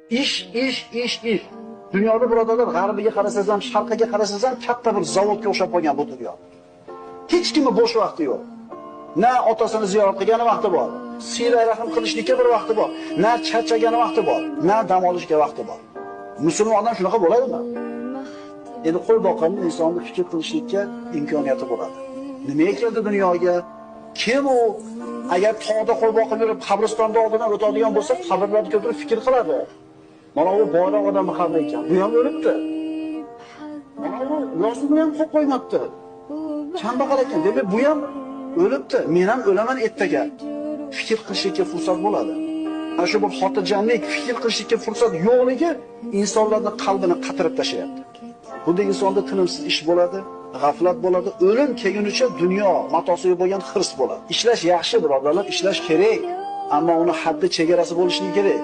Ish. Dunyoda birodarlar, g'arbiga qarasangiz ham, sharqiga qarasangiz ham katta bir zavodga o'xshab qolgan bu dunyo. Hech kimni bo'sh vaqti yo'q. Na otasini ziyorat qilgani vaqti bor, siyra rahim qilishlikka bir vaqti bor, na charchagani vaqti bor, na dam olishga vaqti bor. Musulmon odam shunaqa bo'ladimi? Endi qo'l boqimni insonni fikr qilishlikka imkoniyati bo'ladi. Nimaga keldi dunyoga? Kim u? Agar tog'da qo'l boqib yurib, qabristonda oldidan o'tadigan bo'lsa, qabrlarga o'tirib fikr qiladi. Mana bu boyroq odamning qabri ekan. Bu ham o'libdi. Mana bu yosini ham qo'yib qo'ymabdi. Kambag'al ekan. Demak, bu ham o'libdi. Men ham o'laman ertaga. Fikr qilishga fursat bo'ladi. Ana shu bir xotirjamlik, fikr qilishga fursat yo'qligi insonlarning qalbini qatirib tashlayapti. Bunday insonda tinimsiz ish bo'ladi, g'aflat bo'ladi, o'lim kelgunicha dunyo matosiga bo'lgan hirs bo'ladi. Ishlash yaxshi birodarlar, ishlash kerak, ammo uni haddi chegarasi bo'lishi kerak.